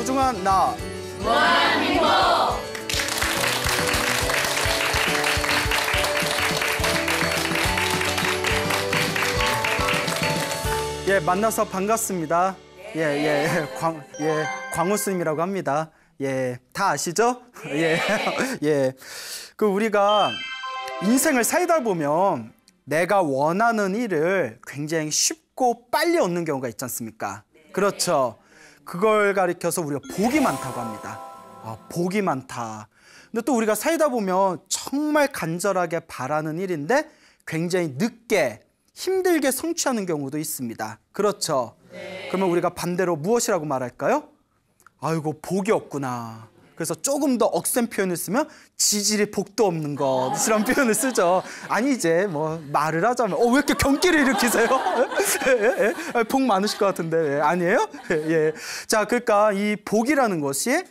소중한 나. 무한행복. 예, 만나서 반갑습니다. 광우 스님이라고 합니다. 예, 다 아시죠? 예. 그 우리가 인생을 살다 보면 내가 원하는 일을 굉장히 쉽고 빨리 얻는 경우가 있지 않습니까? 그렇죠. 그걸 가리켜서 우리가 복이 많다고 합니다. 복이 많다. 근데 또 우리가 살다 보면 정말 간절하게 바라는 일인데 굉장히 늦게 힘들게 성취하는 경우도 있습니다. 그렇죠. 그러면 우리가 반대로 무엇이라고 말할까요? 아이고, 복이 없구나. 그래서 조금 더 억센 표현을 쓰면 지질이 복도 없는 것이란 표현을 쓰죠. 아니, 이제 뭐 말을 하자면 왜 이렇게 경기를 일으키세요? 복 많으실 것 같은데. 아니에요? 예. 자, 그러니까 이 복이라는 것이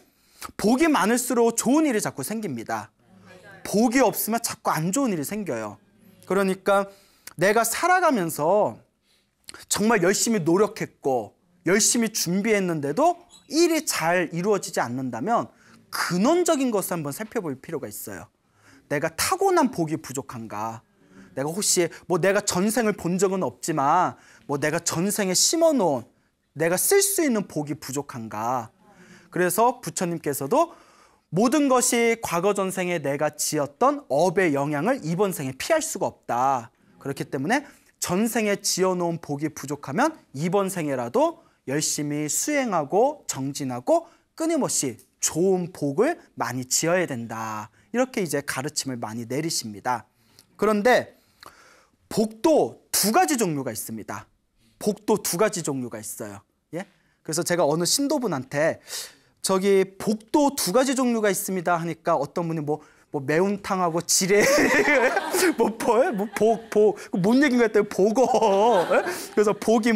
복이 많을수록 좋은 일이 자꾸 생깁니다. 복이 없으면 자꾸 안 좋은 일이 생겨요. 그러니까 내가 살아가면서 정말 열심히 노력했고 열심히 준비했는데도 일이 잘 이루어지지 않는다면 근원적인 것을 한번 살펴볼 필요가 있어요. 내가 타고난 복이 부족한가? 내가 혹시 내가 전생을 본 적은 없지만 내가 전생에 심어놓은 내가 쓸 수 있는 복이 부족한가? 그래서 부처님께서도 모든 것이 과거 전생에 내가 지었던 업의 영향을 이번 생에 피할 수가 없다. 그렇기 때문에 전생에 지어놓은 복이 부족하면 이번 생에라도 열심히 수행하고 정진하고 끊임없이 좋은 복을 많이 지어야 된다. 이렇게 이제 가르침을 많이 내리십니다. 그런데 복도 두 가지 종류가 있습니다. 복도 두 가지 종류가 있어요. 예? 그래서 제가 어느 신도분한테 저기 복도 두 가지 종류가 있습니다 하니까 어떤 분이 매운탕하고 지레 뭔 얘기인가 했더니 복어. 그래서 복이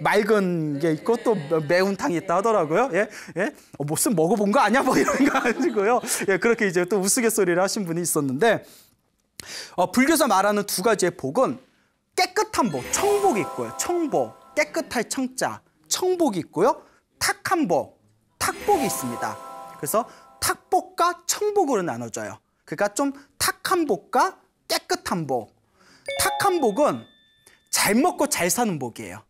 맑은 게 있고 또 매운탕이 있다 하더라고요. 예? 무슨 먹어본 거 아니야? 이런 거 아니고요. 예, 그렇게 이제 또 우스갯소리를 하신 분이 있었는데 불교에서 말하는 두 가지의 복은 깨끗한 복, 청복이 있고요. 청복, 깨끗할 청자, 청복이 있고요. 탁한 복, 탁복이 있습니다. 그래서 탁복과 청복으로 나눠져요. 그러니까 좀 탁한 복과 깨끗한 복. 탁한 복은 잘 먹고 잘 사는 복이에요.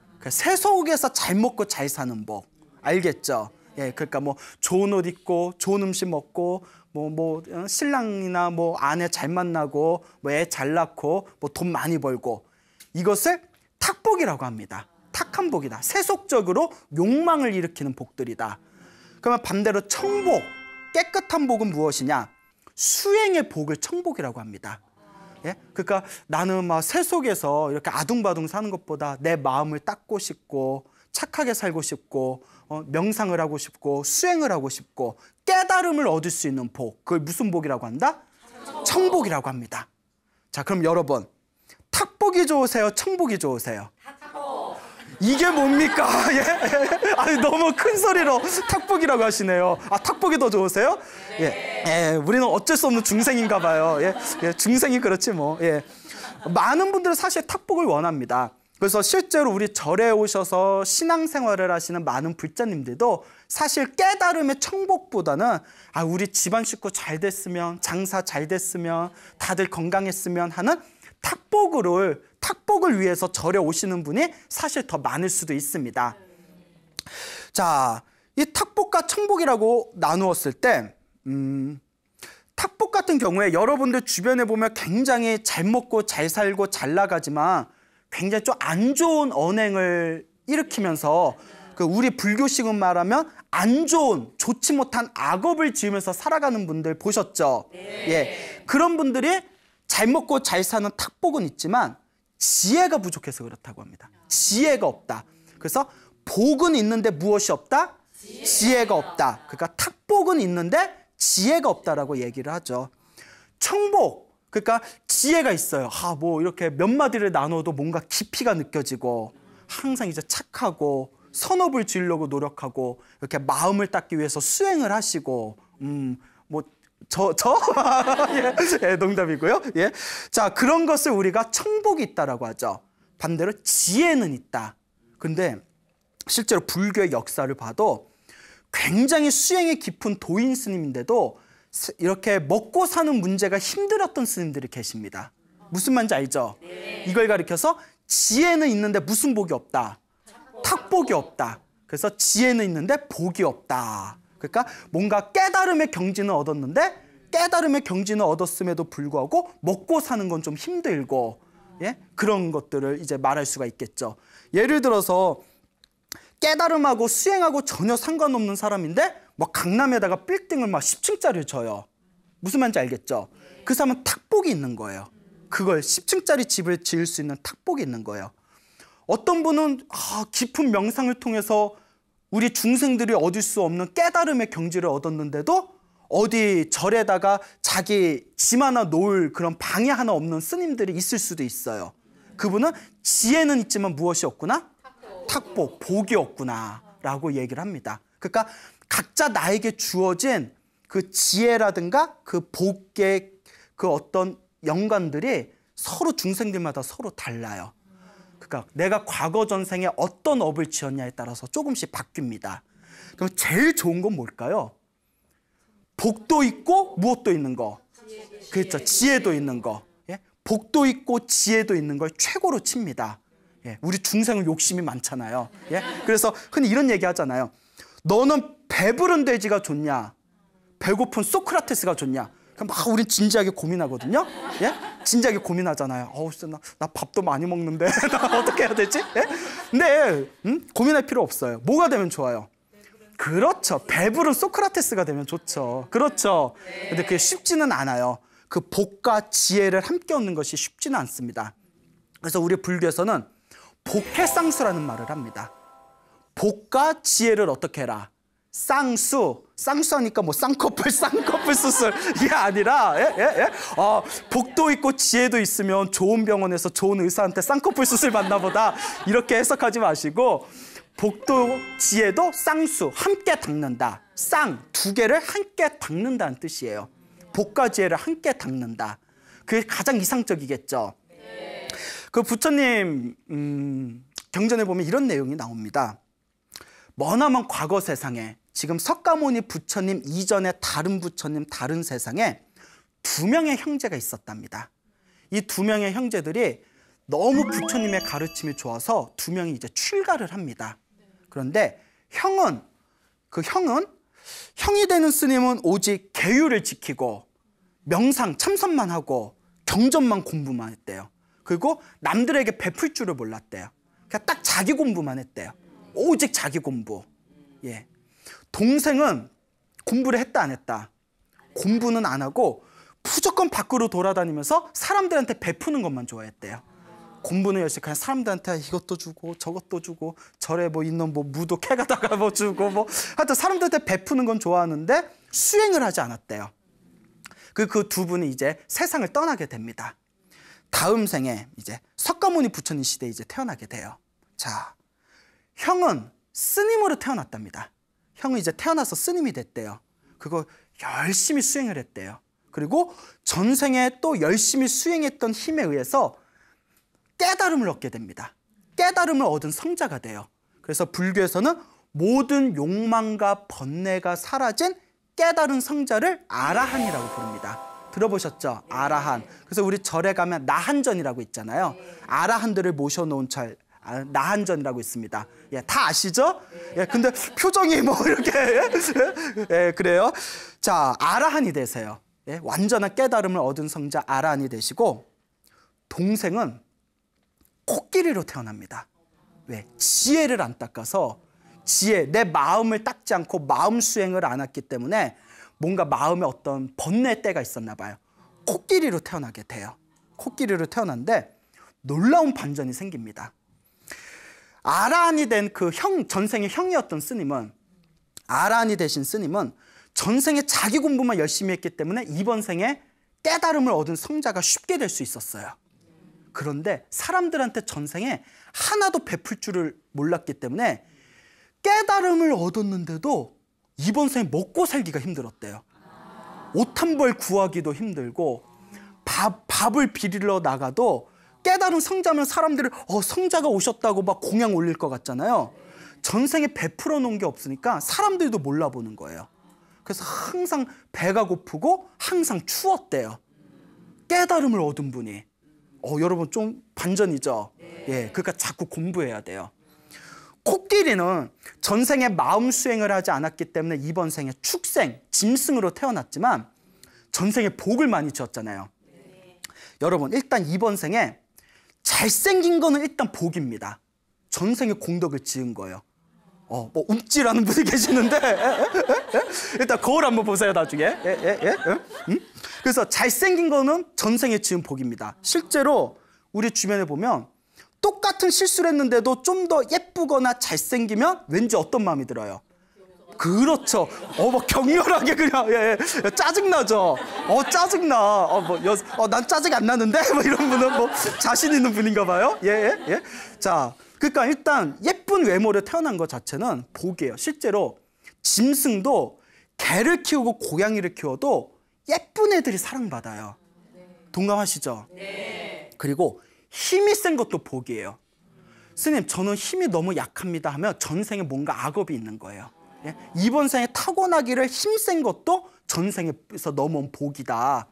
그러니까 세속에서 잘 먹고 잘 사는 복. 알겠죠? 예, 그러니까 좋은 옷 입고 좋은 음식 먹고 신랑이나 아내 잘 만나고 애 잘 낳고 돈 많이 벌고 이것을 탁복이라고 합니다. 탁한 복이다. 세속적으로 욕망을 일으키는 복들이다. 그러면 반대로 청복, 깨끗한 복은 무엇이냐? 수행의 복을 청복이라고 합니다. 예? 그러니까 나는 세속에서 이렇게 아둥바둥 사는 것보다 내 마음을 닦고 싶고 착하게 살고 싶고 명상을 하고 싶고 수행을 하고 싶고 깨달음을 얻을 수 있는 복. 그걸 무슨 복이라고 한다? 청복이라고 합니다. 자, 그럼 여러분 탁복이 좋으세요? 청복이 좋으세요? 이게 뭡니까? 예? 아니, 너무 큰 소리로 탁복이라고 하시네요. 탁복이 더 좋으세요? 예. 우리는 어쩔 수 없는 중생인가 봐요. 예. 중생이 그렇지 뭐. 예. 많은 분들은 사실 탁복을 원합니다. 그래서 실제로 우리 절에 오셔서 신앙생활을 하시는 많은 불자님들도 사실 깨달음의 청복보다는 우리 집안 식구 잘 됐으면, 장사 잘 됐으면, 다들 건강했으면 하는 탁복을 위해서 절에 오시는 분이 사실 더 많을 수도 있습니다. 자, 이 탁복과 청복이라고 나누었을 때 탁복 같은 경우에 여러분들 주변에 보면 굉장히 잘 먹고 잘 살고 잘 나가지만 굉장히 좀 안 좋은 언행을 일으키면서 우리 불교식은 말하면 안 좋은, 좋지 못한 악업을 지으면서 살아가는 분들 보셨죠? 예, 그런 분들이 잘 먹고 잘 사는 탁복은 있지만 지혜가 부족해서 그렇다고 합니다. 지혜가 없다. 그래서 복은 있는데 무엇이 없다? 지혜가 없다. 그러니까 탁복은 있는데 지혜가 없다라고 얘기를 하죠. 청복, 그러니까 지혜가 있어요. 이렇게 몇 마디를 나눠도 뭔가 깊이가 느껴지고 항상 이제 착하고 선업을 지으려고 노력하고 이렇게 마음을 닦기 위해서 수행을 하시고 예, 농담이고요. 예. 자, 그런 것을 우리가 청복이 있다라고 하죠. 반대로 지혜는 있다. 근데 실제로 불교의 역사를 봐도 굉장히 수행이 깊은 도인 스님인데도 이렇게 먹고 사는 문제가 힘들었던 스님들이 계십니다. 무슨 말인지 알죠? 이걸 가리켜서 지혜는 있는데 무슨 복이 없다? 탁복이 없다. 그래서 지혜는 있는데 복이 없다. 그러니까 뭔가 깨달음의 경지는 얻었는데 깨달음의 경지는 얻었음에도 불구하고 먹고 사는 건 좀 힘들고, 예? 그런 것들을 이제 말할 수가 있겠죠. 예를 들어서 깨달음하고 수행하고 전혀 상관없는 사람인데 뭐 강남에다가 빌딩을 막 10층짜리를 져요. 무슨 말인지 알겠죠? 그 사람은 탁복이 있는 거예요. 그걸 10층짜리 집을 지을 수 있는 탁복이 있는 거예요. 어떤 분은 깊은 명상을 통해서 우리 중생들이 얻을 수 없는 깨달음의 경지를 얻었는데도 어디 절에다가 자기 짐 하나 놓을 그런 방이 하나 없는 스님들이 있을 수도 있어요. 그분은 지혜는 있지만 무엇이 없구나? 탁복, 복이 없구나 라고 얘기를 합니다. 그러니까 각자 나에게 주어진 그 지혜라든가 그 복의 그 어떤 연관들이 서로 중생들마다 서로 달라요. 그러니까 내가 과거 전생에 어떤 업을 지었냐에 따라서 조금씩 바뀝니다. 그럼 제일 좋은 건 뭘까요? 복도 있고 무엇도 있는 거. 그렇죠. 지혜도 있는 거. 예? 복도 있고 지혜도 있는 걸 최고로 칩니다. 예? 우리 중생은 욕심이 많잖아요. 예? 그래서 흔히 이런 얘기 하잖아요. 너는 배부른 돼지가 좋냐? 배고픈 소크라테스가 좋냐? 그럼 막 우린 진지하게 고민하거든요. 예? 진지하게 고민하잖아요. 나 밥도 많이 먹는데 나 어떻게 해야 되지? 예? 근데 고민할 필요 없어요. 뭐가 되면 좋아요? 그렇죠. 배부른 소크라테스가 되면 좋죠. 그렇죠. 근데 그게 쉽지는 않아요. 그 복과 지혜를 함께 얻는 것이 쉽지는 않습니다. 그래서 우리 불교에서는 복해쌍수라는 말을 합니다. 복과 지혜를 어떻게 해라? 쌍수하니까 뭐 쌍꺼풀 수술 이게 아니라 복도 있고 지혜도 있으면 좋은 병원에서 좋은 의사한테 쌍꺼풀 수술 받나 보다 이렇게 해석하지 마시고 복도 지혜도 쌍수 함께 닦는다. 두 개를 함께 닦는다는 뜻이에요. 복과 지혜를 함께 닦는다. 그게 가장 이상적이겠죠. 그 부처님 경전에 보면 이런 내용이 나옵니다. 머나먼 과거 세상에 지금 석가모니 부처님 이전에 다른 부처님 다른 세상에 2명의 형제가 있었답니다. 이 2명의 형제들이 너무 부처님의 가르침이 좋아서 2명이 이제 출가를 합니다. 그런데 형이 되는 스님은 오직 계율을 지키고 명상 참선만 하고 경전만 공부만 했대요. 그리고 남들에게 베풀 줄을 몰랐대요. 그냥 딱 자기 공부만 했대요. 오직 자기 공부. 예. 동생은 공부를 했다 안 했다? 공부는 안 하고 무조건 밖으로 돌아다니면서 사람들한테 베푸는 것만 좋아했대요. 공부는 열심히 그냥 사람들한테 이것도 주고 저것도 주고 절에 뭐 있는 뭐 무도 캐가다가 뭐 주고 뭐 하여튼 사람들한테 베푸는 건 좋아하는데 수행을 하지 않았대요. 그 2분이 이제 세상을 떠나게 됩니다. 다음 생에 이제 석가모니 부처님 시대에 이제 태어나게 돼요. 자, 형은 스님으로 태어났답니다. 형은 이제 태어나서 스님이 됐대요. 그거 열심히 수행을 했대요. 그리고 전생에 또 열심히 수행했던 힘에 의해서 깨달음을 얻게 됩니다. 깨달음을 얻은 성자가 돼요. 그래서 불교에서는 모든 욕망과 번뇌가 사라진 깨달은 성자를 아라한이라고 부릅니다. 들어보셨죠? 아라한. 그래서 우리 절에 가면 나한전이라고 있잖아요. 아라한들을 모셔놓은 절, 나한전이라고 있습니다. 예, 다 아시죠? 예, 근데 표정이 뭐 이렇게 예, 그래요. 자, 아라한이 되세요. 예, 완전한 깨달음을 얻은 성자 아라한이 되시고 동생은 코끼리로 태어납니다. 왜? 지혜를 안 닦아서 내 마음을 닦지 않고 마음 수행을 안 했기 때문에 뭔가 마음에 어떤 번뇌 때가 있었나 봐요. 코끼리로 태어나게 돼요. 코끼리로 태어났는데 놀라운 반전이 생깁니다. 아라한이 된 그 전생의 형이었던 스님은 아라한이 되신 스님은 전생에 자기 공부만 열심히 했기 때문에 이번 생에 깨달음을 얻은 성자가 쉽게 될 수 있었어요. 그런데 사람들한테 전생에 하나도 베풀 줄을 몰랐기 때문에 깨달음을 얻었는데도 이번 생에 먹고 살기가 힘들었대요. 옷 한 벌 구하기도 힘들고 밥을 비리러 나가도 깨달은 성자면 사람들이 성자가 오셨다고 막 공양 올릴 것 같잖아요. 전생에 베풀어 놓은 게 없으니까 사람들도 몰라보는 거예요. 그래서 항상 배가 고프고 항상 추웠대요. 깨달음을 얻은 분이. 여러분 좀 반전이죠? 예, 그러니까 자꾸 공부해야 돼요. 코끼리는 전생에 마음 수행을 하지 않았기 때문에 이번 생에 축생, 짐승으로 태어났지만 전생에 복을 많이 지었잖아요. 여러분 일단 이번 생에 잘생긴 거는 일단 복입니다. 전생에 공덕을 지은 거예요. 뭐 움찔하는 분이 계시는데 일단 거울 한번 보세요 나중에. 그래서 잘생긴 거는 전생에 지은 복입니다. 실제로 우리 주변에 보면 똑같은 실수를 했는데도 좀 더 예쁘거나 잘생기면 왠지 어떤 마음이 들어요? 그렇죠. 뭐 격렬하게 그냥 짜증나죠. 짜증나. 난 짜증 안 나는데 뭐 이런 분은 뭐 자신 있는 분인가 봐요. 자, 그러니까 일단 예쁜 외모로 태어난 것 자체는 복이에요. 실제로 짐승도 개를 키우고 고양이를 키워도 예쁜 애들이 사랑받아요. 동감하시죠? 네. 그리고 힘이 센 것도 복이에요. 스님, 저는 힘이 너무 약합니다 하면 전생에 뭔가 악업이 있는 거예요. 이번 생에 타고나기를 힘센 것도 전생에서 넘어온 복이다.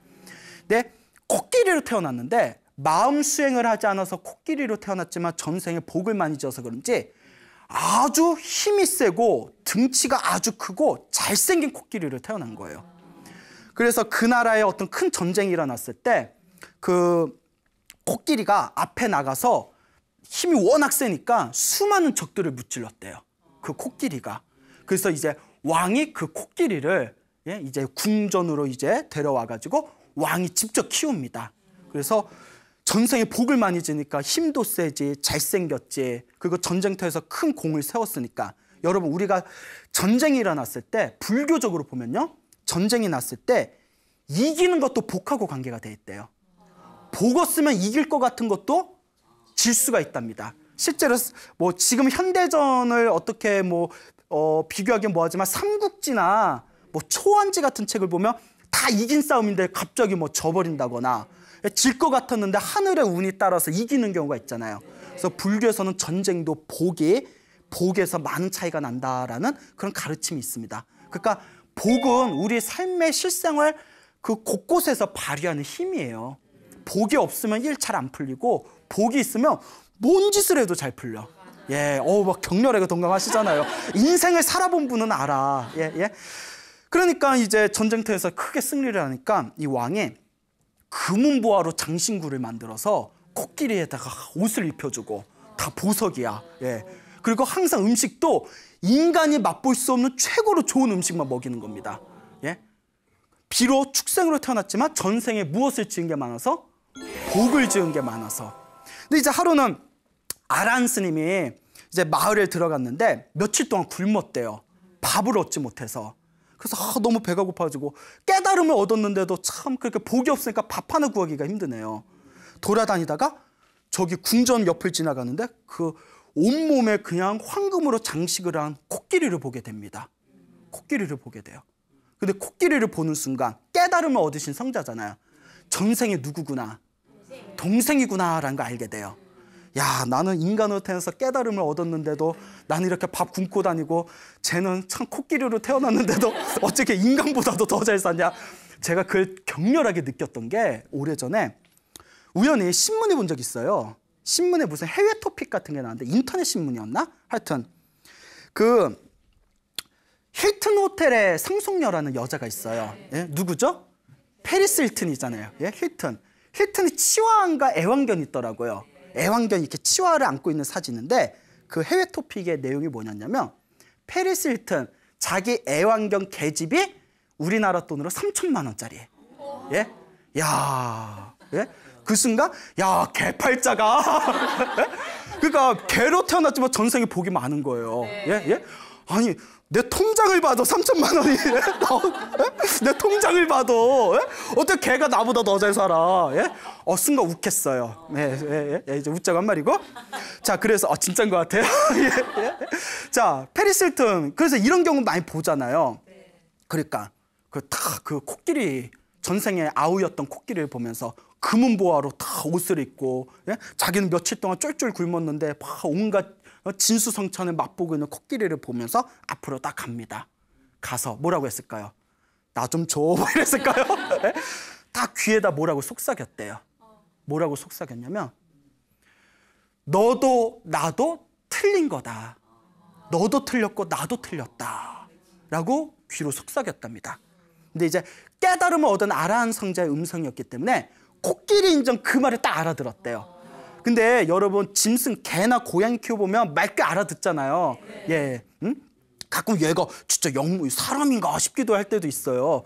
네, 코끼리로 태어났는데 마음 수행을 하지 않아서 코끼리로 태어났지만 전생에 복을 많이 지어서 그런지 아주 힘이 세고 등치가 아주 크고 잘생긴 코끼리로 태어난 거예요. 그래서 그 나라에 어떤 큰 전쟁이 일어났을 때 그 코끼리가 앞에 나가서 힘이 워낙 세니까 수많은 적들을 무찔렀대요. 그 코끼리가. 그래서 이제 왕이 그 코끼리를 이제 궁전으로 이제 데려와가지고 왕이 직접 키웁니다. 그래서 전생에 복을 많이 지니까 힘도 세지, 잘생겼지, 그리고 전쟁터에서 큰 공을 세웠으니까. 여러분 우리가 전쟁이 일어났을 때 불교적으로 보면요, 전쟁이 났을 때 이기는 것도 복하고 관계가 돼 있대요. 복 없으면 이길 것 같은 것도 질 수가 있답니다. 실제로 뭐 지금 현대전을 어떻게 비교하기는 뭐하지만 삼국지나 뭐 초안지 같은 책을 보면 다 이긴 싸움인데 갑자기 져버린다거나 질 것 같았는데 하늘의 운이 따라서 이기는 경우가 있잖아요. 그래서 불교에서는 전쟁도 복에서 많은 차이가 난다라는 그런 가르침이 있습니다. 그러니까 복은 우리 삶의 실생활 그 곳곳에서 발휘하는 힘이에요. 복이 없으면 일 잘 안 풀리고 복이 있으면 뭔 짓을 해도 잘 풀려. 막 격렬하게 동감하시잖아요. 인생을 살아본 분은 알아. 그러니까 이제 전쟁터에서 크게 승리를 하니까 이 왕이 금은보화로 장신구를 만들어서 코끼리에다가 옷을 입혀주고 다 보석이야. 그리고 항상 음식도 인간이 맛볼 수 없는 최고로 좋은 음식만 먹이는 겁니다. 비록 축생으로 태어났지만 전생에 무엇을 지은 게 많아서? 복을 지은 게 많아서. 근데 이제 하루는 아란 스님이 이제 마을에 들어갔는데 며칠 동안 굶었대요. 밥을 얻지 못해서. 그래서 너무 배가 고파가지고 깨달음을 얻었는데도 참 그렇게 복이 없으니까 밥 하나 구하기가 힘드네요. 돌아다니다가 저기 궁전 옆을 지나가는데 그 온몸에 그냥 황금으로 장식을 한 코끼리를 보게 됩니다. 코끼리를 보게 돼요. 근데 코끼리를 보는 순간 깨달음을 얻으신 성자잖아요. 전생에 누구구나, 동생이구나라는 걸 알게 돼요. 야, 나는 인간으로 태어나서 깨달음을 얻었는데도 나는 이렇게 밥 굶고 다니고 쟤는 참 코끼리로 태어났는데도 어떻게 인간보다도 더 잘 사냐. 제가 그걸 격렬하게 느꼈던 게 오래전에 우연히 신문에 본 적이 있어요. 신문에 무슨 해외 토픽 같은 게 나왔는데 인터넷 신문이었나? 하여튼 그 힐튼 호텔의 상속녀라는 여자가 있어요. 누구죠? 페리스 힐튼이잖아요. 힐튼. 힐튼이 치와한가 애완견이 있더라고요. 애완견이 이렇게 치와를 안고 있는 사진인데 그 해외 토픽의 내용이 뭐냐면 페리스 힐튼 자기 애완견 개집이 우리나라 돈으로 3천만 원짜리예요. 야, 그 순간 야, 개팔자가 그러니까 개로 태어났지만 전생에 복이 많은 거예요. 아니 내 통장을 봐도 3천만 원이 내 통장을 봐도 어떻게 걔가 나보다 더 잘 살아. 순간 욱했어요. 이제 웃자고 한 말이고. 자, 그래서 진짜인 것 같아요. 자, 페리스 힐튼 그래서 이런 경우 많이 보잖아요. 그러니까 그 코끼리 전생에 아우였던 코끼리를 보면서 금은보화로 다 옷을 입고 자기는 며칠 동안 쫄쫄 굶었는데 막 온갖 진수성찬을 맛보고 있는 코끼리를 보면서 앞으로 딱 갑니다. 가서 뭐라고 했을까요? 나 좀 줘, 뭐 이랬을까요? 딱 귀에다 뭐라고 속삭였대요. 뭐라고 속삭였냐면 너도 나도 틀린 거다. 너도 틀렸고 나도 틀렸다. 라고 귀로 속삭였답니다. 근데 이제 깨달음을 얻은 아라한 성자의 음성이었기 때문에 코끼리 인정 그 말을 딱 알아들었대요. 근데 여러분 짐승 개나 고양이 키워보면 맑게 알아듣잖아요. 예, 응? 가끔 얘가 진짜 사람인가 싶기도 할 때도 있어요.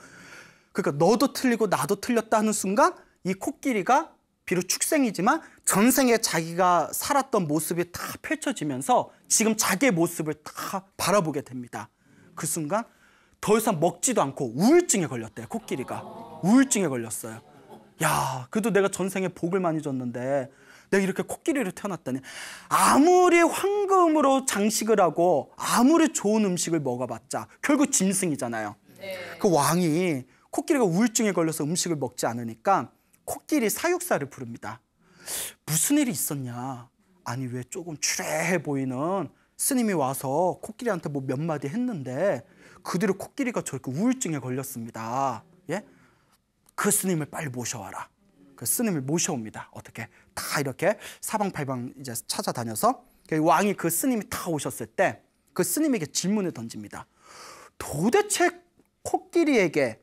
그러니까 너도 틀리고 나도 틀렸다 하는 순간 이 코끼리가 비록 축생이지만 전생에 자기가 살았던 모습이 다 펼쳐지면서 지금 자기의 모습을 다 바라보게 됩니다. 그 순간 더 이상 먹지도 않고 우울증에 걸렸대요. 코끼리가 우울증에 걸렸어요. 야, 그래도 내가 전생에 복을 많이 줬는데 내가 이렇게 코끼리로 태어났다니. 아무리 황금으로 장식을 하고 아무리 좋은 음식을 먹어봤자 결국 짐승이잖아요. 그 왕이 코끼리가 우울증에 걸려서 음식을 먹지 않으니까 코끼리 사육사를 부릅니다. 무슨 일이 있었냐? 아니 왜 조금 추레해 보이는 스님이 와서 코끼리한테 뭐 몇 마디 했는데 그 뒤로 코끼리가 저렇게 우울증에 걸렸습니다. 예? 그 스님을 빨리 모셔와라. 그 스님을 모셔옵니다. 어떻게? 다 이렇게 사방팔방 이제 찾아다녀서 왕이 그 스님이 다 오셨을 때 그 스님에게 질문을 던집니다. 도대체 코끼리에게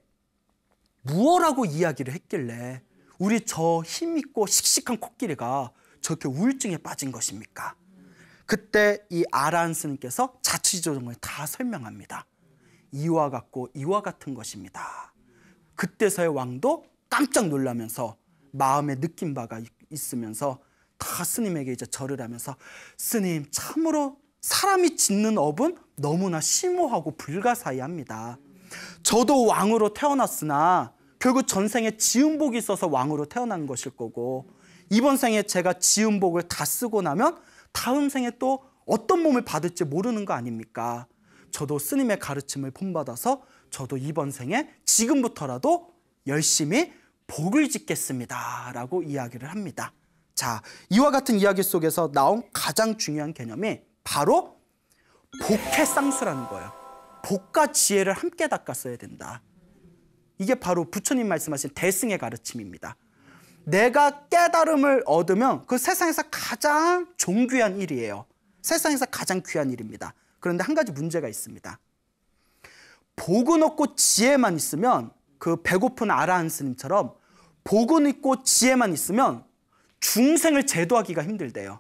무엇라고 이야기를 했길래 우리 저 힘있고 씩씩한 코끼리가 저렇게 우울증에 빠진 것입니까? 그때 이 아라한 스님께서 자취조정을 다 설명합니다. 이와 같고 이와 같은 것입니다. 그때서야 왕도 깜짝 놀라면서 마음에 느낀 바가 있으면서 다 스님에게 이제 절을 하면서 스님 참으로 사람이 짓는 업은 너무나 심오하고 불가사의합니다. 저도 왕으로 태어났으나 결국 전생에 지은 복이 있어서 왕으로 태어난 것일 거고 이번 생에 제가 지은 복을 다 쓰고 나면 다음 생에 또 어떤 몸을 받을지 모르는 거 아닙니까? 저도 스님의 가르침을 본받아서 저도 이번 생에 지금부터라도 열심히 복을 짓겠습니다 라고 이야기를 합니다. 자, 이와 같은 이야기 속에서 나온 가장 중요한 개념이 바로 복해쌍수라는 거예요. 복과 지혜를 함께 닦았어야 된다. 이게 바로 부처님 말씀하신 대승의 가르침입니다. 내가 깨달음을 얻으면 그 세상에서 가장 존귀한 일이에요. 세상에서 가장 귀한 일입니다. 그런데 한 가지 문제가 있습니다. 복은 없고 지혜만 있으면 그 배고픈 아라한 스님처럼 복은 있고 지혜만 있으면 중생을 제도하기가 힘들대요.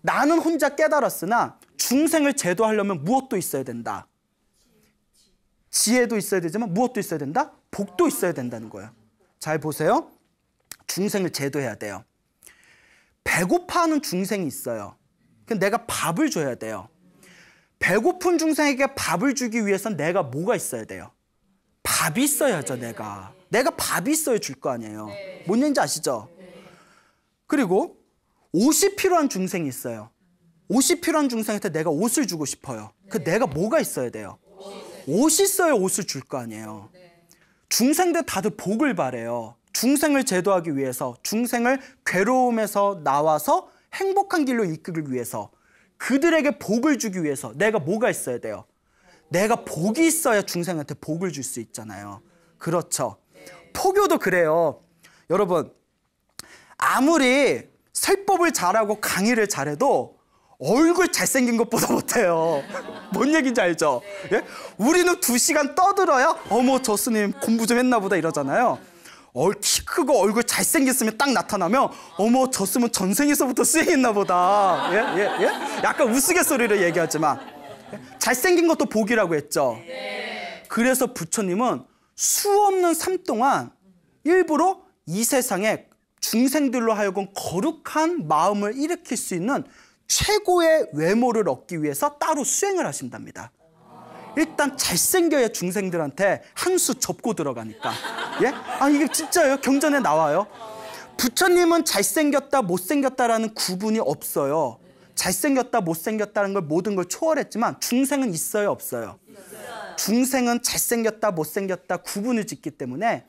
나는 혼자 깨달았으나 중생을 제도하려면 무엇도 있어야 된다. 지혜도 있어야 되지만 무엇도 있어야 된다? 복도 있어야 된다는 거예요. 잘 보세요. 중생을 제도해야 돼요. 배고파하는 중생이 있어요. 내가 밥을 줘야 돼요. 배고픈 중생에게 밥을 주기 위해서는 내가 뭐가 있어야 돼요? 밥이 있어야죠. 내가 밥이 있어야 줄 거 아니에요. 뭔 얘기인지 아시죠? 그리고 옷이 필요한 중생이 있어요. 옷이 필요한 중생한테 내가 옷을 주고 싶어요. 그 내가 뭐가 있어야 돼요? 옷이 있어야 옷을 줄 거 아니에요. 중생들 다들 복을 바래요. 중생을 제도하기 위해서, 중생을 괴로움에서 나와서 행복한 길로 이끌기 위해서, 그들에게 복을 주기 위해서 내가 뭐가 있어야 돼요? 내가 복이 있어야 중생한테 복을 줄 수 있잖아요. 그렇죠. 포교도 그래요. 여러분, 아무리 설법을 잘하고 강의를 잘해도 얼굴 잘생긴 것보다 못해요. 뭔 얘기인지 알죠? 예? 우리는 2시간 떠들어야 어머 저 스님 공부 좀 했나 보다 이러잖아요. 키 크고 얼굴 잘생겼으면 딱 나타나면 어머 저 스님은 전생에서부터 수행했나 보다. 예? 약간 우스갯소리로 얘기하지만 잘생긴 것도 복이라고 했죠. 그래서 부처님은 수없는 삶 동안 일부러 이 세상에 중생들로 하여금 거룩한 마음을 일으킬 수 있는 최고의 외모를 얻기 위해서 따로 수행을 하신답니다. 일단 잘생겨야 중생들한테 한 수 접고 들어가니까. 예? 아, 이게 진짜예요. 경전에 나와요. 부처님은 잘생겼다 못생겼다라는 구분이 없어요. 잘생겼다 못생겼다는 걸 모든 걸 초월했지만 중생은 있어요 없어요? 중생은 잘생겼다 못생겼다 구분을 짓기 때문에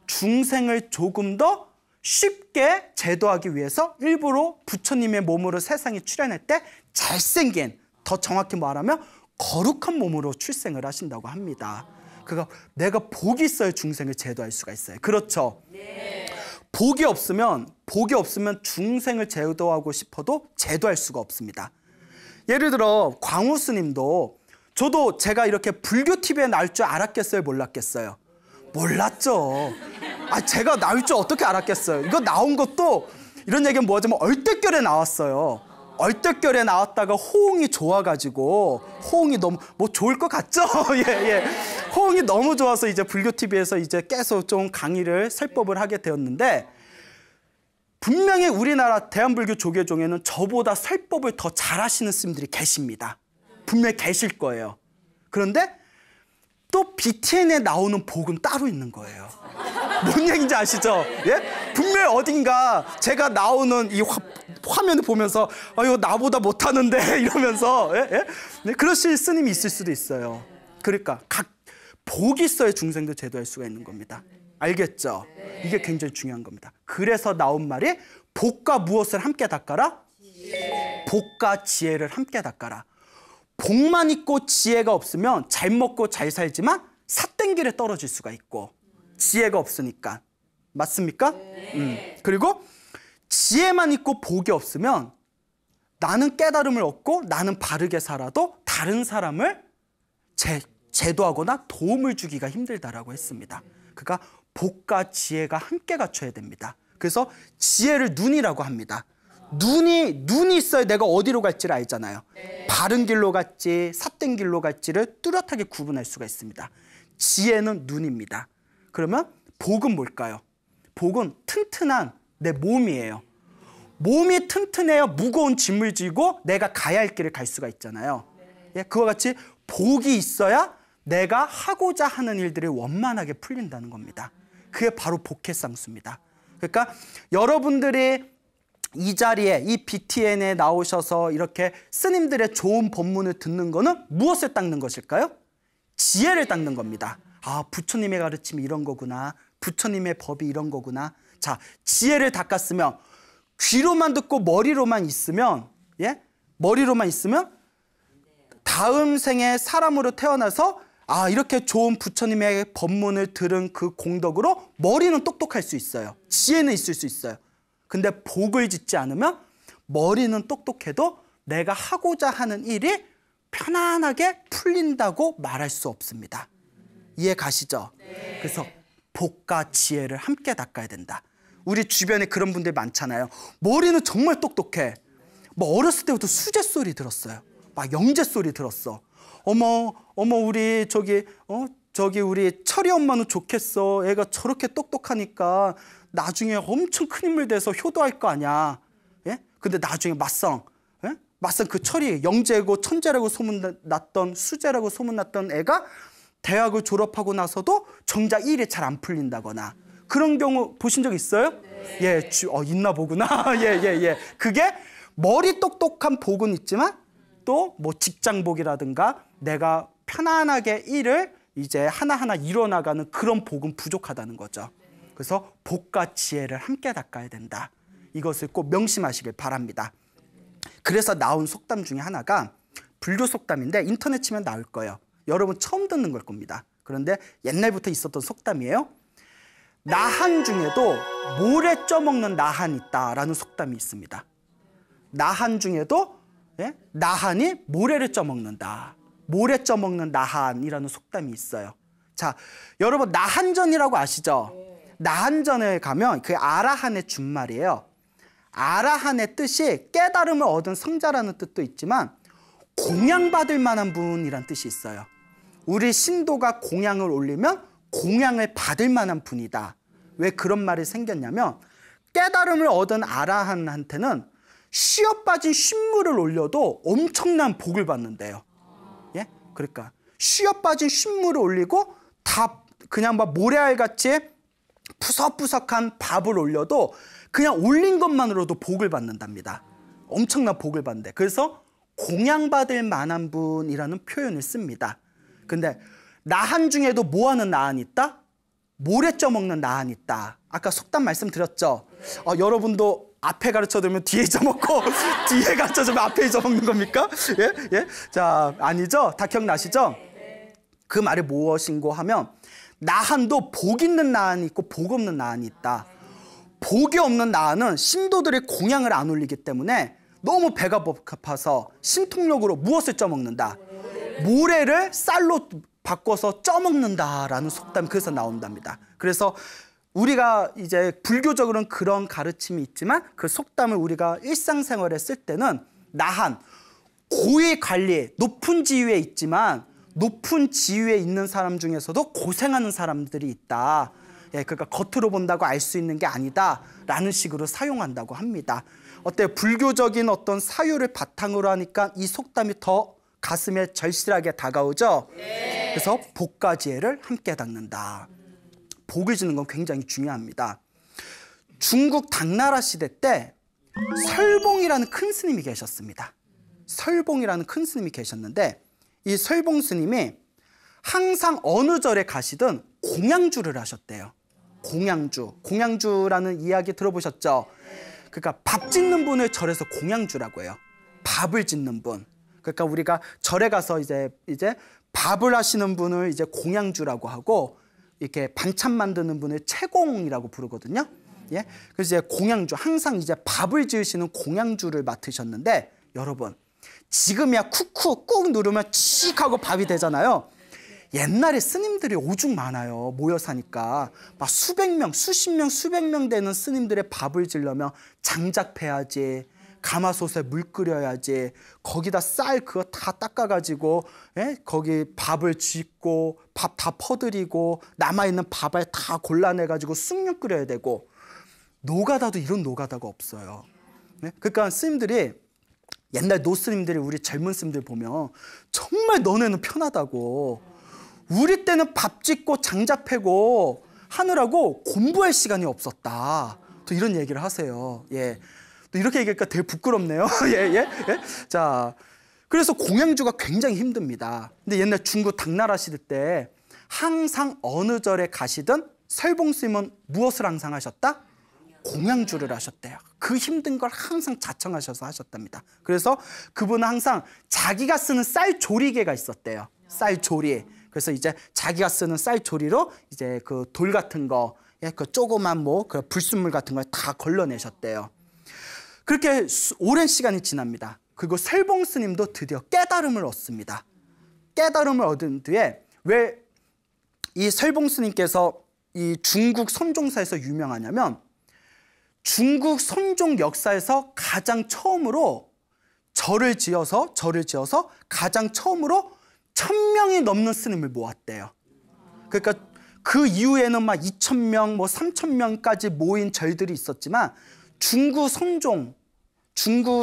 중생을 조금 더 쉽게 제도하기 위해서 일부러 부처님의 몸으로 세상에 출현할 때 잘생긴, 더 정확히 말하면 거룩한 몸으로 출생을 하신다고 합니다. 그러니까 내가 복이 있어야 중생을 제도할 수가 있어요. 그렇죠? 네. 복이 없으면 중생을 제도하고 싶어도 제도할 수가 없습니다. 예를 들어 광우 스님도, 저도 제가 이렇게 불교 TV에 나올 줄 알았겠어요? 몰랐겠어요? 몰랐죠. 제가 나올 줄 어떻게 알았겠어요? 이거 나온 것도, 이런 얘기는 뭐하자면 얼떨결에 나왔어요. 얼떨결에 나왔다가 호응이 좋아가지고, 호응이 너무 뭐 좋을 것 같죠? 예. 호응이 너무 좋아서 이제 불교 TV에서 이제 계속 좀 강의를 설법을 하게 되었는데, 분명히 우리나라 대한불교 조계종에는 저보다 설법을 더 잘하시는 스님들이 계십니다. 분명히 계실 거예요. 그런데 또 BTN에 나오는 복은 따로 있는 거예요. 뭔 얘기인지 아시죠? 예? 분명히 어딘가 제가 나오는 이 화면을 보면서 이거 나보다 못하는데 이러면서 네? 그러실 스님이 있을 수도 있어요. 그러니까 각 복이 있어야 중생도 제도할 수가 있는 겁니다. 알겠죠? 이게 굉장히 중요한 겁니다. 그래서 나온 말이 복과 무엇을 함께 닦아라? 복과 지혜를 함께 닦아라. 복만 있고 지혜가 없으면 잘 먹고 잘 살지만 삿된 길에 떨어질 수가 있고, 지혜가 없으니까. 맞습니까? 그리고 지혜만 있고 복이 없으면 나는 깨달음을 얻고 나는 바르게 살아도 다른 사람을 제도하거나 도움을 주기가 힘들다라고 했습니다. 그러니까 복과 지혜가 함께 갖춰야 됩니다. 그래서 지혜를 눈이라고 합니다. 눈이 있어야 내가 어디로 갈지를 알잖아요. 바른 길로 갈지 삿된 길로 갈지를 뚜렷하게 구분할 수가 있습니다. 지혜는 눈입니다. 그러면 복은 뭘까요? 복은 튼튼한 내 몸이에요. 몸이 튼튼해야 무거운 짐을 지고 내가 가야 할 길을 갈 수가 있잖아요. 예, 그와 같이 복이 있어야 내가 하고자 하는 일들이 원만하게 풀린다는 겁니다. 그게 바로 복해쌍수입니다. 그러니까 여러분들이 이 자리에, 이 BTN에 나오셔서 이렇게 스님들의 좋은 법문을 듣는 거는 무엇을 닦는 것일까요? 지혜를 닦는 겁니다. 부처님의 가르침이 이런 거구나. 부처님의 법이 이런 거구나. 자, 지혜를 닦았으면, 귀로만 듣고 머리로만 있으면, 머리로만 있으면 다음 생에 사람으로 태어나서 이렇게 좋은 부처님의 법문을 들은 그 공덕으로 머리는 똑똑할 수 있어요. 지혜는 있을 수 있어요. 근데 복을 짓지 않으면 머리는 똑똑해도 내가 하고자 하는 일이 편안하게 풀린다고 말할 수 없습니다. 이해 가시죠? 네. 그래서 복과 지혜를 함께 닦아야 된다. 우리 주변에 그런 분들 많잖아요. 머리는 정말 똑똑해. 뭐 어렸을 때부터 수제 소리 들었어요. 막 영재 소리 들었어. 어머 우리 저기 우리 철이 엄마는 좋겠어. 애가 저렇게 똑똑하니까 나중에 엄청 큰 인물 돼서 효도할 거 아니야. 예? 근데 나중에 맞상 그 철이 영재고 천재라고 소문났던, 수재라고 소문났던 애가 대학을 졸업하고 나서도 정작 일이 잘 안 풀린다거나, 그런 경우 보신 적 있어요? 네. 예, 있나 보구나. 예. 그게 머리 똑똑한 복은 있지만 또 뭐 직장복이라든가 내가 편안하게 일을 이제 하나하나 이뤄나가는 그런 복은 부족하다는 거죠. 그래서 복과 지혜를 함께 닦아야 된다. 이것을 꼭 명심하시길 바랍니다. 그래서 나온 속담 중에 하나가 불교 속담인데 인터넷 치면 나올 거예요. 여러분 처음 듣는 걸 겁니다. 그런데 옛날부터 있었던 속담이에요. 나한 중에도 모래 쪄먹는 나한이 있다라는 속담이 있습니다. 나한 중에도 나한이 모래를 쪄먹는다. 모래 쪄먹는 나한이라는 속담이 있어요. 자, 여러분 나한전이라고 아시죠? 나한전에 가면 그 아라한의 준말이에요. 아라한의 뜻이 깨달음을 얻은 성자라는 뜻도 있지만 공양받을 만한 분이란 뜻이 있어요. 우리 신도가 공양을 올리면 공양을 받을 만한 분이다. 왜 그런 말이 생겼냐면 깨달음을 얻은 아라한한테는 쉬어 빠진 쉰물을 올려도 엄청난 복을 받는데요. 예? 그러니까 쉬어 빠진 쉰물을 올리고 다 그냥 막 모래알같이 푸석푸석한 밥을 올려도 그냥 올린 것만으로도 복을 받는답니다. 엄청난 복을 받는데, 그래서 공양받을 만한 분이라는 표현을 씁니다. 근데 나한 중에도 뭐하는 나한이 있다? 모래 쪄먹는 나한이 있다. 아까 속담 말씀드렸죠. 여러분도 앞에 가르쳐주면 뒤에 잊어먹고 뒤에 가르쳐주면 앞에 잊어먹는 겁니까? 예? 예? 자, 아니죠? 다 기억나시죠? 그 말이 무엇인고 하면 나한도 복 있는 나한이 있고 복 없는 나한이 있다. 복이 없는 나한은 신도들의 공양을 안 올리기 때문에 너무 배가 고파서 신통력으로 무엇을 쪄먹는다? 모래를 쌀로 바꿔서 쪄먹는다라는 속담이 그래서 나온답니다. 그래서 우리가 이제 불교적으로는 그런 가르침이 있지만 그 속담을 우리가 일상생활에 쓸 때는 나한, 고위 관리, 높은 지위에 있지만 높은 지위에 있는 사람 중에서도 고생하는 사람들이 있다. 예, 그러니까 겉으로 본다고 알 수 있는 게 아니다라는 식으로 사용한다고 합니다. 어때요? 불교적인 어떤 사유를 바탕으로 하니까 이 속담이 더 가슴에 절실하게 다가오죠? 네. 그래서 복과 지혜를 함께 닦는다. 복을 주는 건 굉장히 중요합니다. 중국 당나라 시대 때 설봉이라는 큰 스님이 계셨습니다. 설봉이라는 큰 스님이 계셨는데 이 설봉 스님이 항상 어느 절에 가시든 공양주를 하셨대요. 공양주라는 이야기 들어보셨죠? 그러니까 밥 짓는 분을 절에서 공양주라고 해요. 밥을 짓는 분. 그러니까 우리가 절에 가서 이제 밥을 하시는 분을 이제 공양주라고 하고 이렇게 반찬 만드는 분을 채공이라고 부르거든요. 예? 그래서 이제 공양주, 항상 이제 밥을 지으시는 공양주를 맡으셨는데 여러분, 지금이야 쿡쿡 꾹 누르면 칙 하고 밥이 되잖아요. 옛날에 스님들이 오죽 많아요. 모여 사니까 막 수백 명, 수십 명, 수백 명 되는 스님들의 밥을 지려면 장작패야지, 가마솥에 물 끓여야지, 거기다 쌀 그거 다 닦아가지고 거기 밥을 짓고 밥 다 퍼드리고 남아있는 밥을 다 골라내가지고 쑥육 끓여야 되고 노가다도 이런 노가다가 없어요. 그러니까 스님들이 옛날 노스님들이 우리 젊은 스님들 보면 정말 너네는 편하다고, 우리 때는 밥 짓고 장작 패고 하느라고 공부할 시간이 없었다. 또 이런 얘기를 하세요. 예. 또 이렇게 얘기하니까 되게 부끄럽네요. 예. 자, 그래서 공양주가 굉장히 힘듭니다. 근데 옛날 중국 당나라 시대 때 항상 어느 절에 가시든 설봉 스님은 무엇을 항상 하셨다? 공양주를 하셨대요. 그 힘든 걸 항상 자청하셔서 하셨답니다. 그래서 그분은 항상 자기가 쓰는 쌀조리개가 있었대요. 쌀조리. 그래서 이제 자기가 쓰는 쌀조리로 이제 그 돌 같은 거, 그 조그만 그 불순물 같은 걸 다 걸러내셨대요. 그렇게 오랜 시간이 지납니다. 그리고 설봉 스님도 드디어 깨달음을 얻습니다. 깨달음을 얻은 뒤에 왜 이 설봉 스님께서 이 중국 선종사에서 유명하냐면 중국 선종 역사에서 가장 처음으로 절을 지어서 가장 처음으로 1000명이 넘는 스님을 모았대요. 그러니까 그 이후에는 막 2000명, 3000명까지 모인 절들이 있었지만 중국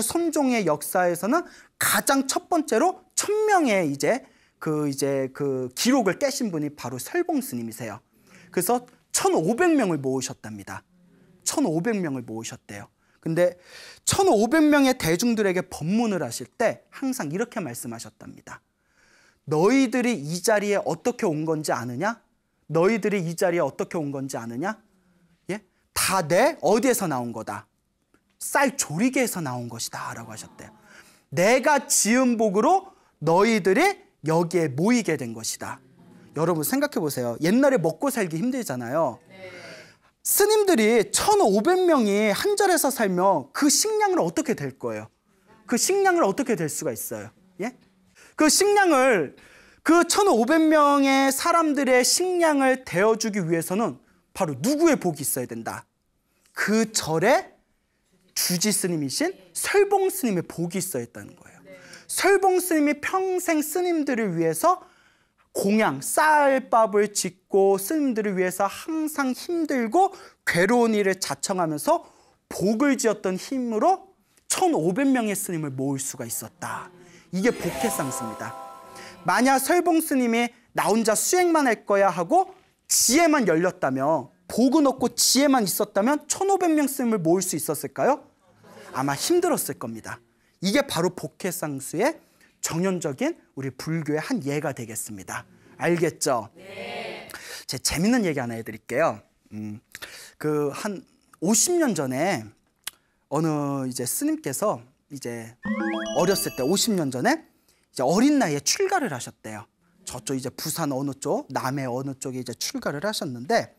선종의 역사에서는 가장 첫 번째로 1000명의 그 기록을 깨신 분이 바로 설봉 스님이세요. 그래서 1500명을 모으셨답니다. 1500명을 모으셨대요. 근데 1500명의 대중들에게 법문을 하실 때 항상 이렇게 말씀하셨답니다. 너희들이 이 자리에 어떻게 온 건지 아느냐? 너희들이 이 자리에 어떻게 온 건지 아느냐? 예? 다 내 어디에서 나온 거다? 쌀조리개에서 나온 것이다 라고 하셨대요. 내가 지은 복으로 너희들이 여기에 모이게 된 것이다. 여러분 생각해 보세요. 옛날에 먹고 살기 힘들잖아요. 스님들이 1500명이 한 절에서 살면 그 식량을 어떻게 될 거예요? 그 식량을 어떻게 될 수가 있어요? 예? 그 식량을, 그 1500명의 사람들의 식량을 대어주기 위해서는 바로 누구의 복이 있어야 된다? 그 절에 주지 스님이신 설봉 스님의 복이 있어야 했다는 거예요. 설봉 스님이 평생 스님들을 위해서 공양, 쌀밥을 짓고 스님들을 위해서 항상 힘들고 괴로운 일을 자청하면서 복을 지었던 힘으로 1500명의 스님을 모을 수가 있었다. 이게 복해상수입니다. 만약 설봉 스님이 나 혼자 수행만 할 거야 하고 지혜만 열렸다면, 복은 없고 지혜만 있었다면 1500명 스님을 모을 수 있었을까요? 아마 힘들었을 겁니다. 이게 바로 복해상수의 정연적인 우리 불교의 한 예가 되겠습니다. 알겠죠? 네. 제 재밌는 얘기 하나 해드릴게요. 그 한 50년 전에 어느 이제 스님께서 이제 어렸을 때 50년 전에 이제 어린 나이에 출가를 하셨대요. 저쪽 이제 부산 어느 쪽, 남해 어느 쪽에 이제 출가를 하셨는데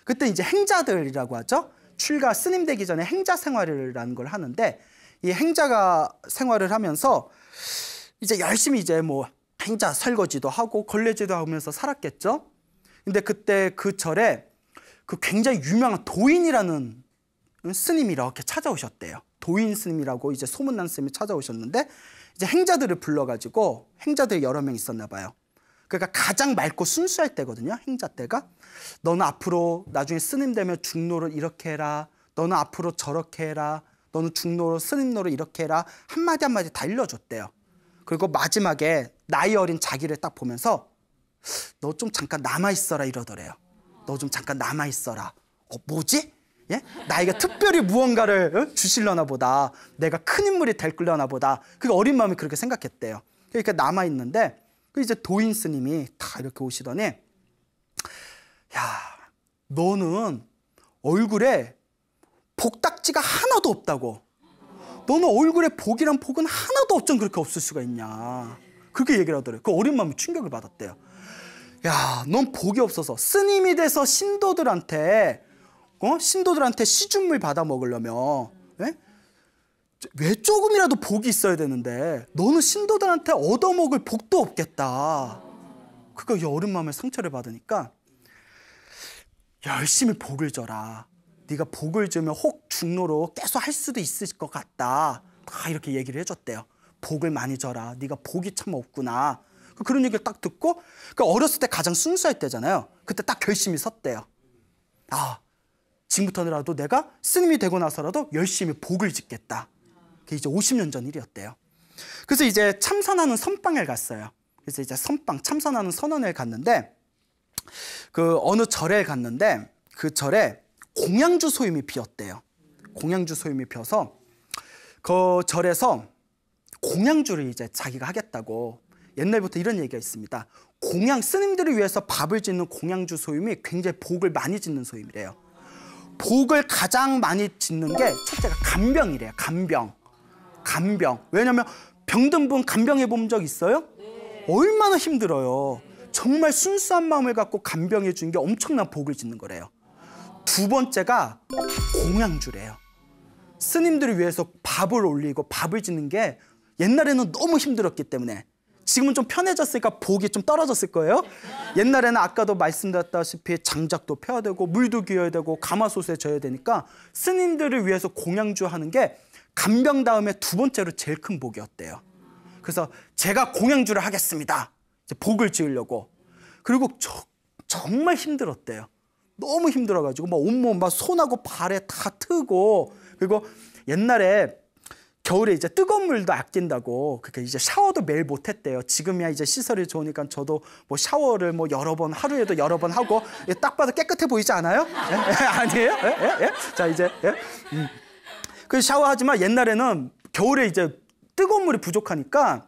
그때 이제 행자들이라고 하죠. 출가 스님 되기 전에 행자 생활이라는 걸 하는데 이 행자가 생활을 하면서 이제 열심히 이제 뭐 행자 설거지도 하고 걸레질도 하면서 살았겠죠. 근데 그때 그 절에 그 굉장히 유명한 도인이라는 스님이 이렇게 찾아오셨대요. 도인 스님이라고 이제 소문난 스님이 찾아오셨는데 이제 행자들을 불러가지고 행자들이 여러 명 있었나 봐요. 그러니까 가장 맑고 순수할 때거든요. 행자 때가. 너는 앞으로 나중에 스님 되면 중노를 이렇게 해라. 너는 앞으로 저렇게 해라. 너는 중노로 스님노를 이렇게 해라. 한마디 한마디 다 일러줬대요. 그리고 마지막에 나이 어린 자기를 딱 보면서 너 좀 잠깐 남아있어라 이러더래요. 너 좀 잠깐 남아있어라. 뭐지? 예? 나에게 특별히 무언가를 주실려나 보다. 내가 큰 인물이 될려나 보다. 그 어린 마음이 그렇게 생각했대요. 그러니까 남아있는데 그 이제 도인 스님이 다 이렇게 오시더니 야, 너는 얼굴에 복딱지가 하나도 없다고. 너는 얼굴에 복이란 복은 하나도 어쩜 그렇게 없을 수가 있냐. 그렇게 얘기를 하더래요. 그 어린 마음이 충격을 받았대요. 야, 넌 복이 없어서 스님이 돼서 신도들한테 시중물 받아 먹으려면 왜 조금이라도 복이 있어야 되는데 너는 신도들한테 얻어먹을 복도 없겠다. 그러니까 이 어린 마음에 상처를 받으니까 열심히 복을 져라. 네가 복을 주면 혹 중노로 계속 할 수도 있을 것 같다. 다 이렇게 얘기를 해줬대요. 복을 많이 져라. 네가 복이 참 없구나. 그런 얘기를 딱 듣고 그러니까 어렸을 때 가장 순수할 때잖아요. 그때 딱 결심이 섰대요. 아, 지금부터라도 내가 스님이 되고 나서라도 열심히 복을 짓겠다. 그게 이제 50년 전 일이었대요. 그래서 이제 참선하는 선방을 갔어요. 그래서 이제 선방 참선하는 선원을 갔는데 그 어느 절에 갔는데 그 절에 공양주 소임이 피었대요. 공양주 소임이 피어서 그 절에서 공양주를 이제 자기가 하겠다고. 옛날부터 이런 얘기가 있습니다. 스님들을 위해서 밥을 짓는 공양주 소임이 굉장히 복을 많이 짓는 소임이래요. 복을 가장 많이 짓는 게 첫째가 간병이래요. 간병. 왜냐면 병든 분 간병해 본 적 있어요? 얼마나 힘들어요. 정말 순수한 마음을 갖고 간병해 준 게 엄청난 복을 짓는 거래요. 두 번째가 공양주래요. 스님들을 위해서 밥을 올리고 밥을 짓는 게 옛날에는 너무 힘들었기 때문에 지금은 좀 편해졌으니까 복이 좀 떨어졌을 거예요. 옛날에는 아까도 말씀드렸다시피 장작도 펴야 되고 물도 기어야 되고 가마솥에 져야 되니까 스님들을 위해서 공양주 하는 게 간병 다음에 두 번째로 제일 큰 복이었대요. 그래서 제가 공양주를 하겠습니다. 이제 복을 지으려고. 그리고 정말 힘들었대요. 너무 힘들어가지고 막 온몸 막 손하고 발에 다 트고 그리고 옛날에 겨울에 이제 뜨거운 물도 아낀다고 그렇게 이제 샤워도 매일 못했대요. 지금이야 이제 시설이 좋으니까 저도 뭐 샤워를 뭐 여러 번 하루에도 여러 번 하고 딱 봐도 깨끗해 보이지 않아요? 아니에요? 자 이제 그 샤워하지만 옛날에는 겨울에 이제 뜨거운 물이 부족하니까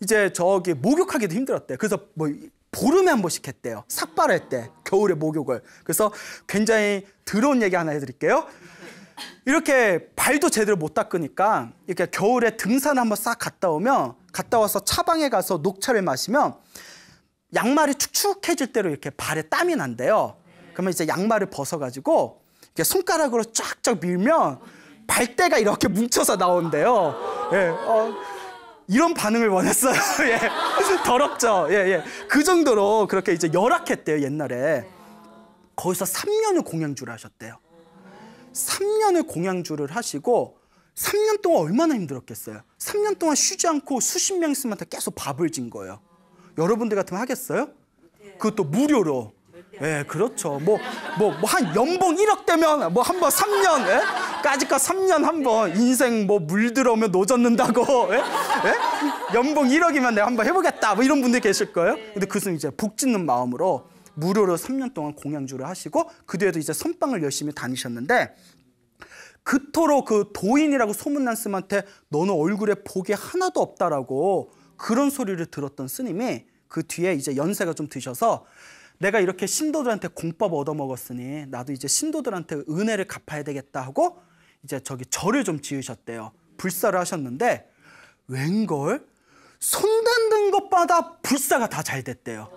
이제 저기 목욕하기도 힘들었대요. 그래서 뭐 보름에 한 번씩 했대요. 삭발할 때 겨울에 목욕을. 그래서 굉장히 더러운 얘기 하나 해드릴게요. 이렇게 발도 제대로 못 닦으니까 이렇게 겨울에 등산 한번 싹 갔다 와서 차방에 가서 녹차를 마시면 양말이 축축해질 대로 이렇게 발에 땀이 난대요. 그러면 이제 양말을 벗어가지고 이렇게 손가락으로 쫙쫙 밀면 발대가 이렇게 뭉쳐서 나온대요. 예, 이런 반응을 원했어요. 예, 더럽죠. 예. 그 정도로 그렇게 이제 열악했대요 옛날에. 거기서 3년을 공양주를 하셨대요. 3년을 공양주를 하시고 3년 동안 얼마나 힘들었겠어요. 3년 동안 쉬지 않고 수십 명 스님한테 계속 밥을 진 거예요. 여러분들 같으면 하겠어요? 그것도 무료로. 예, 그렇죠. 한 연봉 1억 되면 뭐 한 번 3년, 예? 까짓거 3년 한 번 인생 뭐 물들어오면 노젓는다고, 예? 예? 연봉 1억이면 내가 한번 해보겠다. 뭐 이런 분들 계실 거예요. 근데 그것은 이제 복 짓는 마음으로 무료로 3년 동안 공양주를 하시고 그 뒤에도 이제 선방을 열심히 다니셨는데 그토록 그 도인이라고 소문난 스님한테 너는 얼굴에 복이 하나도 없다라고 그런 소리를 들었던 스님이 그 뒤에 이제 연세가 좀 드셔서 내가 이렇게 신도들한테 공법 얻어먹었으니 나도 이제 신도들한테 은혜를 갚아야 되겠다 하고 이제 저기 절을 좀 지으셨대요. 불사를 하셨는데 웬걸 손 닿는 것마다 불사가 다 잘 됐대요.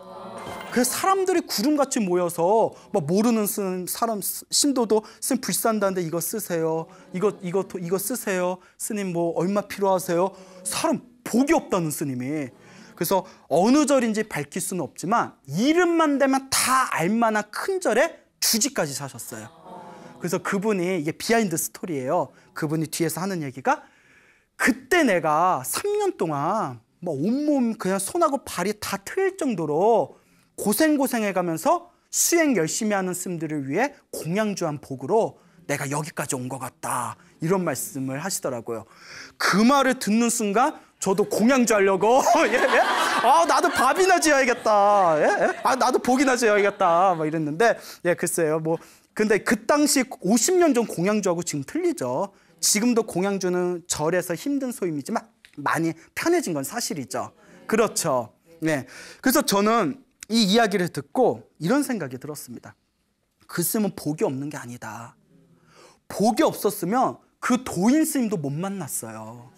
그래서 사람들이 구름같이 모여서 막 모르는 사람 신도도 스님 불사한다는데 이거 쓰세요. 이거 쓰세요. 스님 뭐 얼마 필요하세요? 사람 복이 없다는 스님이. 그래서 어느 절인지 밝힐 수는 없지만 이름만 되면 다 알만한 큰 절에 주지까지 사셨어요. 그래서 그분이 이게 비하인드 스토리예요. 그분이 뒤에서 하는 얘기가 그때 내가 3년 동안 뭐 온몸 그냥 손하고 발이 다 트일 정도로 고생해가면서 수행 열심히 하는 스님들을 위해 공양주한 복으로 내가 여기까지 온 것 같다. 이런 말씀을 하시더라고요. 그 말을 듣는 순간 저도 공양주 하려고 예? 예? 아 나도 밥이나 지어야겠다. 예? 아 나도 복이나 지어야겠다. 막 이랬는데 예 글쎄요 뭐 근데 그 당시 50년 전 공양주하고 지금 틀리죠. 지금도 공양주는 절에서 힘든 소임이지만 많이 편해진 건 사실이죠. 그렇죠. 네. 그래서 저는 이 이야기를 듣고 이런 생각이 들었습니다. 그 스님은 복이 없는 게 아니다. 복이 없었으면 그 도인 스님도 못 만났어요.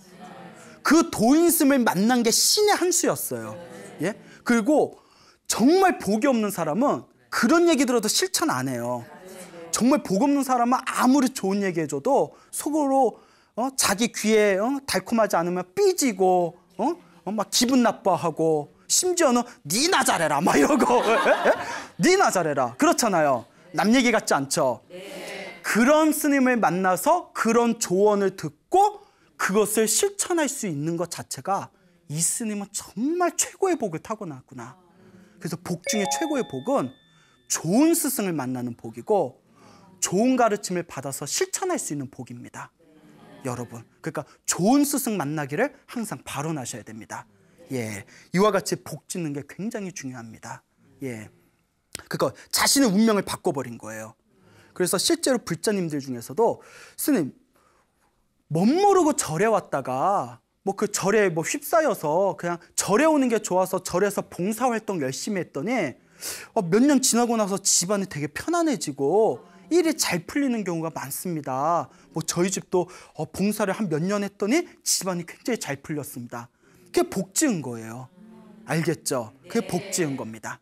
그 도인 스님을 만난 게 신의 한 수였어요. 예? 그리고 정말 복이 없는 사람은 그런 얘기 들어도 실천 안 해요. 정말 복 없는 사람은 아무리 좋은 얘기 해줘도 속으로 자기 귀에 달콤하지 않으면 삐지고 막 기분 나빠하고 심지어는 니나 잘해라 막 이러고 니나 잘해라 그렇잖아요. 남 얘기 같지 않죠. 그런 스님을 만나서 그런 조언을 듣고 그것을 실천할 수 있는 것 자체가 이 스님은 정말 최고의 복을 타고났구나. 그래서 복 중에 최고의 복은 좋은 스승을 만나는 복이고 좋은 가르침을 받아서 실천할 수 있는 복입니다. 여러분 그러니까 좋은 스승 만나기를 항상 발언하셔야 됩니다. 예, 이와 같이 복 짓는 게 굉장히 중요합니다. 예, 그러니까 자신의 운명을 바꿔버린 거예요. 그래서 실제로 불자님들 중에서도 스님 멋모르고 절에 왔다가 뭐 그 절에 뭐 휩싸여서 그냥 절에 오는 게 좋아서 절에서 봉사활동 열심히 했더니 몇 년 지나고 나서 집안이 되게 편안해지고 일이 잘 풀리는 경우가 많습니다. 뭐 저희 집도 봉사를 한 몇 년 했더니 집안이 굉장히 잘 풀렸습니다. 그게 복 지은 거예요. 알겠죠? 그게 복 지은 겁니다.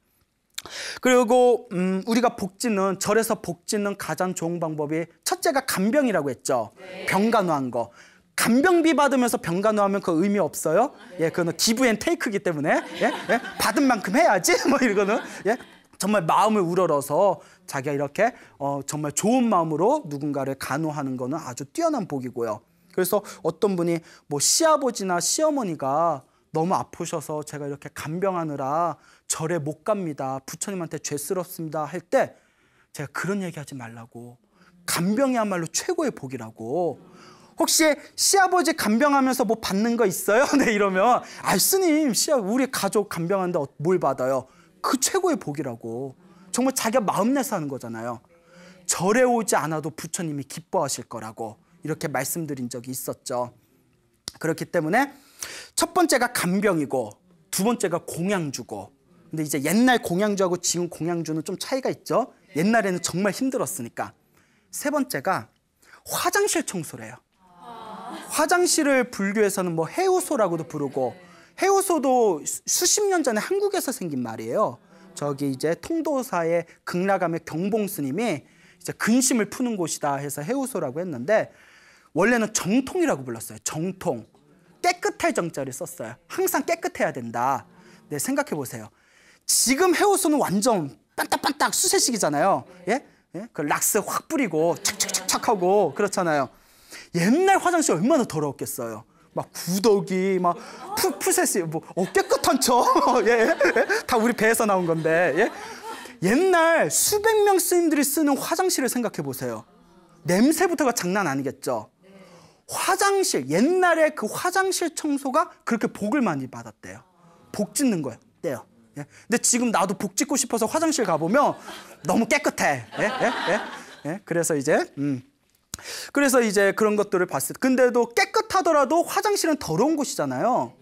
그리고 우리가 복 짓는 절에서 복 짓는 가장 좋은 방법이 첫째가 간병이라고 했죠. 병간호한 거. 간병비 받으면서 병간호하면 그 의미 없어요. 예, 그거는 기브 앤 테이크이기 때문에 예? 예? 받은 만큼 해야지. 뭐 이거는 예? 정말 마음을 우러러서 자기가 이렇게 정말 좋은 마음으로 누군가를 간호하는 거는 아주 뛰어난 복이고요. 그래서 어떤 분이 뭐 시아버지나 시어머니가 너무 아프셔서 제가 이렇게 간병하느라 절에 못 갑니다. 부처님한테 죄스럽습니다. 할 때 제가 그런 얘기하지 말라고. 간병이야말로 최고의 복이라고. 혹시 시아버지 간병하면서 뭐 받는 거 있어요? 네, 이러면 스님, 우리 가족 간병하는데 뭘 받아요? 그 최고의 복이라고. 정말 자기가 마음 내서 하는 거잖아요. 절에 오지 않아도 부처님이 기뻐하실 거라고 이렇게 말씀드린 적이 있었죠. 그렇기 때문에 첫 번째가 간병이고 두 번째가 공양주고. 근데 이제 옛날 공양주하고 지금 공양주는 좀 차이가 있죠. 옛날에는 정말 힘들었으니까. 세 번째가 화장실 청소래요. 화장실을 불교에서는 뭐 해우소라고도 부르고, 해우소도 수십 년 전에 한국에서 생긴 말이에요. 저기 이제 통도사의 극락암의 경봉 스님이 이제 근심을 푸는 곳이다 해서 해우소라고 했는데, 원래는 정통이라고 불렀어요. 정통. 깨끗할 정자를 썼어요. 항상 깨끗해야 된다. 네, 생각해 보세요. 지금 해우소는 완전 반딱반딱 수세식이잖아요. 예? 예? 그 락스 확 뿌리고 착착착착 하고 그렇잖아요. 옛날 화장실 얼마나 더러웠겠어요. 막 구더기, 막 푸세시, 뭐 깨끗한 척. 예? 예? 다 우리 배에서 나온 건데. 예? 옛날 수백 명 스님들이 쓰는 화장실을 생각해 보세요. 냄새부터가 장난 아니겠죠. 화장실, 옛날에 그 화장실 청소가 그렇게 복을 많이 받았대요. 복 짓는 거예요. 떼요. 예? 근데 지금 나도 복 짓고 싶어서 화장실 가보면 너무 깨끗해. 예? 예? 예? 예? 그래서 이제 그런 것들을 봤을 때, 근데도 깨끗하더라도 화장실은 더러운 곳이잖아요.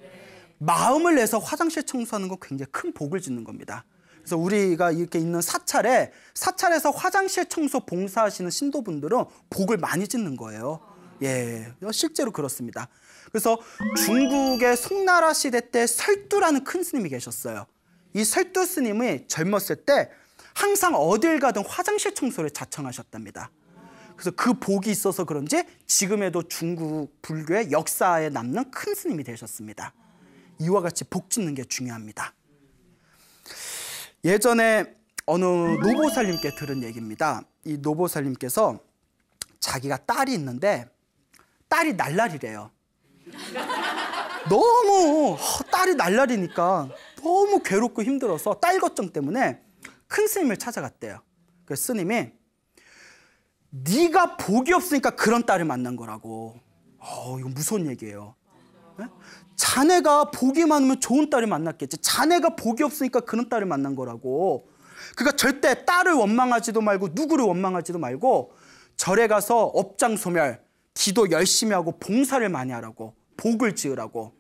마음을 내서 화장실 청소하는 건 굉장히 큰 복을 짓는 겁니다. 그래서 우리가 이렇게 있는 사찰에서 화장실 청소 봉사하시는 신도분들은 복을 많이 짓는 거예요. 예, 실제로 그렇습니다. 그래서 중국의 송나라 시대 때 설두라는 큰 스님이 계셨어요. 이 설두 스님이 젊었을 때 항상 어딜 가든 화장실 청소를 자청하셨답니다. 그래서 그 복이 있어서 그런지 지금에도 중국 불교의 역사에 남는 큰 스님이 되셨습니다. 이와 같이 복 짓는 게 중요합니다. 예전에 어느 노보살님께 들은 얘기입니다. 이 노보살님께서 자기가 딸이 있는데 딸이 날라리래요. 너무 딸이 날라리니까 너무 괴롭고 힘들어서 딸 걱정 때문에 큰 스님을 찾아갔대요. 그래서 스님이 네가 복이 없으니까 그런 딸을 만난 거라고. 이거 무서운 얘기예요. 네? 자네가 복이 많으면 좋은 딸을 만났겠지. 자네가 복이 없으니까 그런 딸을 만난 거라고. 그러니까 절대 딸을 원망하지도 말고 누구를 원망하지도 말고 절에 가서 업장소멸, 기도 열심히 하고 봉사를 많이 하라고, 복을 지으라고.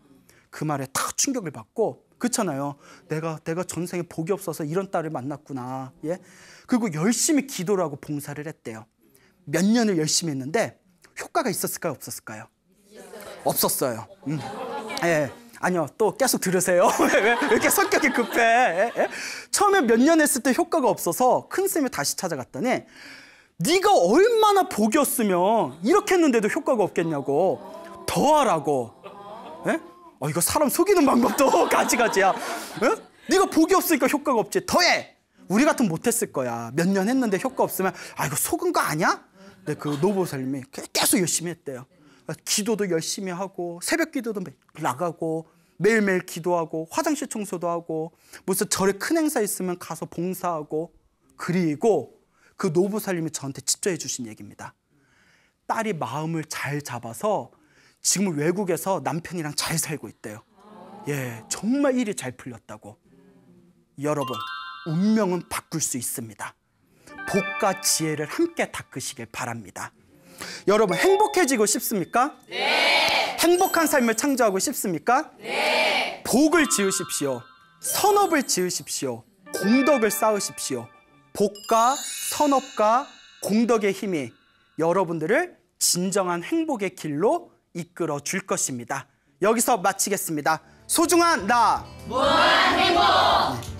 그 말에 탁 충격을 받고, 그렇잖아요. 내가 전생에 복이 없어서 이런 딸을 만났구나. 예? 그리고 열심히 기도를 하고 봉사를 했대요. 몇 년을 열심히 했는데 효과가 있었을까요? 없었을까요? 없었어요. 예. 아니요. 또 계속 들으세요. 왜 이렇게 성격이 급해? 예? 처음에 몇 년 했을 때 효과가 없어서 큰 스님을 다시 찾아갔더니 네가 얼마나 복이었으면 이렇게 했는데도 효과가 없겠냐고. 더 하라고. 예? 이거 사람 속이는 방법도 가지가지야. 예? 네가 복이 없으니까 효과가 없지. 더해. 우리 같으면 못했을 거야. 몇 년 했는데 효과 없으면 이거 속은 거 아니야? 근데 그 노보살님이 계속 열심히 했대요. 기도도 열심히 하고 새벽 기도도 나가고 매일매일 기도하고 화장실 청소도 하고 무슨 절에 큰 행사 있으면 가서 봉사하고. 그리고 그 노보살님이 저한테 직접 해주신 얘기입니다. 딸이 마음을 잘 잡아서 지금 외국에서 남편이랑 잘 살고 있대요. 예, 정말 일이 잘 풀렸다고. 여러분, 운명은 바꿀 수 있습니다. 복과 지혜를 함께 닦으시길 바랍니다. 여러분, 행복해지고 싶습니까? 네. 행복한 삶을 창조하고 싶습니까? 네. 복을 지으십시오. 선업을 지으십시오. 공덕을 쌓으십시오. 복과 선업과 공덕의 힘이 여러분들을 진정한 행복의 길로 이끌어 줄 것입니다. 여기서 마치겠습니다. 소중한 나, 무한 행복!